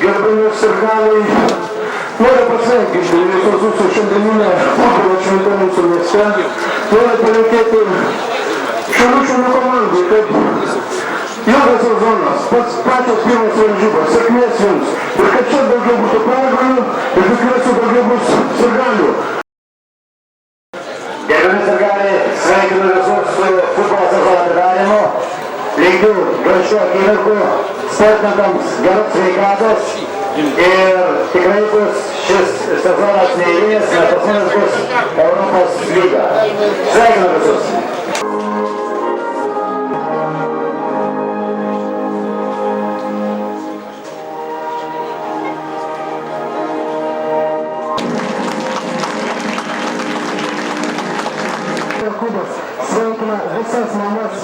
Gerbiami sirgaliai, noriu pasveikinti visus su šiandieninė futbolo švente mūsų mieste. Noriu palinkėti šių komandų, kaip ilgas sezonas, pačios pirmos varžybos, sėkmės jums. Ir kad čia daugiau būtų pergalių, ir tikiuosi daugiau bus sirgalių. Gerbiami sirgaliai, sveikinu visus su futbolo sezono atidarymu. Linkiu gražių akimirkų, sportininkams geros sveikatos ir tikrai bus šis sezonas neeilinis, nes pas mumis bus Europos lyga. Sveikinu visus. Klubas sveikina visas mamas.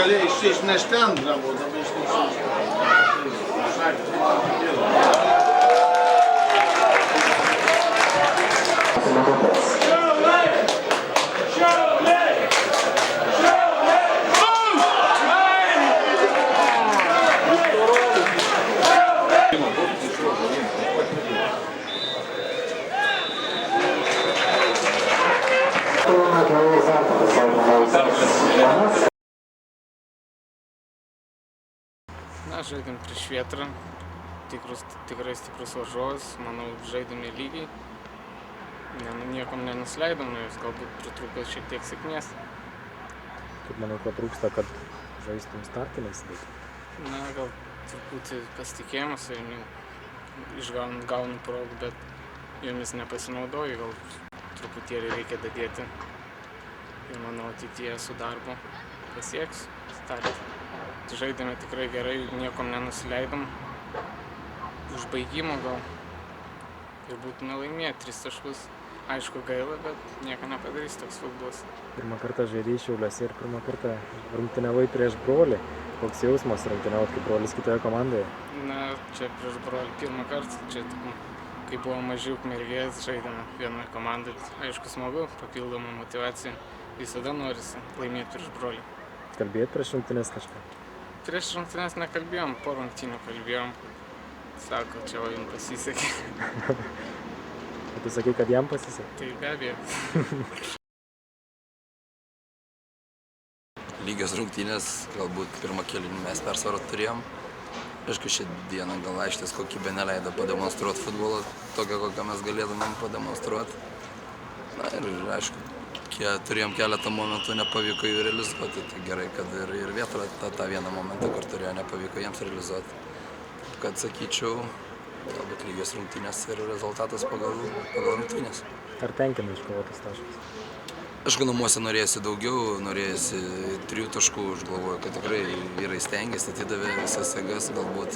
galėjai išnešti antrą, o dabar išnešti. Na, žaidėm prieš Vėtrą, tikrai stiprus varžovas, manau, žaidėme lygiai. Niekam nenusileidom, nes galbūt pritrūko šiek tiek sėkmės. Kaip manau, ko trūksta, kad žaistum startinės sudėtį? Na, gal truputį pasitikėjimas, gaunu progų, bet jomis nepasinaudoju, gal truputėlį reikia dadėti. Ir manau, ateityje su darbu pasieksiu startą. Žaidėme tikrai gerai, niekom nenusileidom. Užbaigimo gal ir būtume laimėję 3 taškus. Aišku, gaila, bet nieko nepadarys toks futbolas. Pirmą kartą žaidėjai Šiauliuose ir pirmą kartą rungtyniavai prieš brolį. Koks jausmas rungtyniauti kaip brolis kitoje komandoje? Na, čia prieš brolį pirmą kartą. Čia, kai buvo maži Ukmergės, žaidėme vienoje komandoje. Aišku, smagu, papildoma motyvacija. Visada norisi laimėti prieš brolį. Kalbėjot prieš rungtynės kažką? Prieš rungtynes nekalbėjom, po rungtynių kalbėjom. Sako, čia va jums pasisekė. O tu sakai, kad jam pasisekė? Tai be abejo. Lygios rungtynės, galbūt pirmą kėlinį mes persvarą turėjom. Aišku, šią dieną gal aikštės kokybė neleido pademonstruoti futbolą, tokią, kokią mes galėtumėm pademonstruoti. Na ir aišku, turėjom keletą momentų, nepavyko jų realizuoti. Tai gerai, kad ir Vėtra tą vieną momentą, kur turėjo, nepavyko jiems realizuoti. Kad sakyčiau, galbūt lygios rungtynės ir rezultatas pagal rungtynės. Ar tenkina iškovotas taškas? Aišku, namuose norėjusi daugiau, norėjusi 3 taškų, aš galvoju, kad tikrai vyrai stengiasi, atidavė visas jėgas, galbūt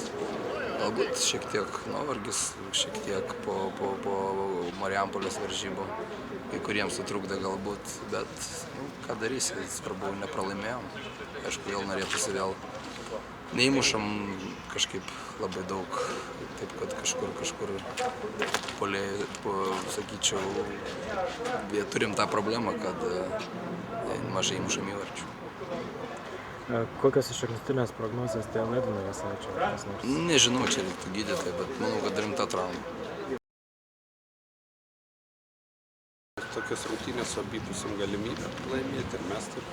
šiek tiek nuovargis, šiek tiek po Marijampolės varžybų, kai kuriems sutrukdė galbūt, bet ką darysi, svarbu, nepralaimėjom. Aišku, vėl norėtųsi vėl neįmušam kažkaip labai daug, taip kad kažkur polėjai, sakyčiau, turim tą problemą, kad mažai įmušam įvarčių. Kokios išankstinės prognozės dėl Edvino Jasaičio? Nežinau, čia reiktų gydytojai, bet manau, kad rimta trauma. Tokios rungtynės su abipusiam galimybę laimėti ir mes taip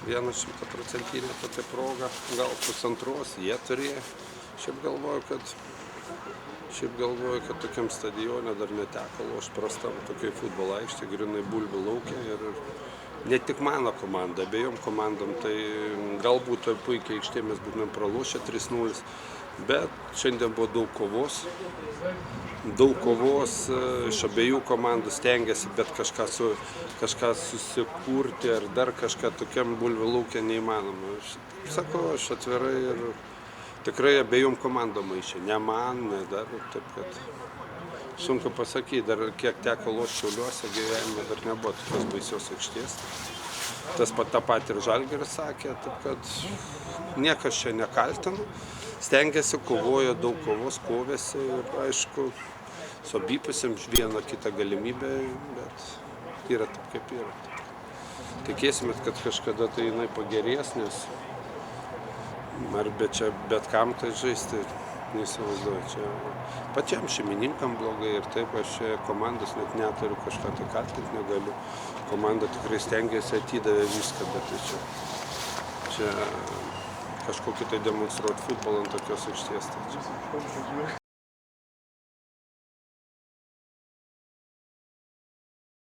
100% tokia proga, gal pusantros jie turėjo. Šiaip galvoju, kad tokiam stadione dar neteko lošti prastam tokiai futbolo aikštė, grynai bulvių laukia ir ne tik mano komanda, abejom komandom, tai galbūt puikiai aikštė mes būtumėm pralošę 3-0, bet šiandien buvo daug kovos iš abiejų komandų stengiasi, bet kažką susikurti ar dar kažką tokiam bulvių laukia neįmanoma. Sakau, aš atvirai ir tikrai abiejom komandom maišė, ne man, ne dar, taip kad sunku pasakyti, dar kiek teko lošti Šiauliuose gyvenime, dar nebuvo tokios baisios aikštės. Tą patį ir Žalgiris sakė, taip kad niekas čia nekaltino, stengiasi, kovojo, daug kovos, kovėsi ir aišku, su abipusėm vieną kitą galimybę, bet yra taip, kaip yra. Tikėsime, kad kažkada tai jinai pagerės, nes ar bet kam tai žaisti, neįsivaizduoju. Čia pačiam šeimininkam blogai ir taip aš komandos net neturiu, kažką tai kaltinti negaliu. Komanda tikrai stengiasi, atidavė viską, bet čia kažkokį tai demonstruoti futbolą ant tokios aikštės.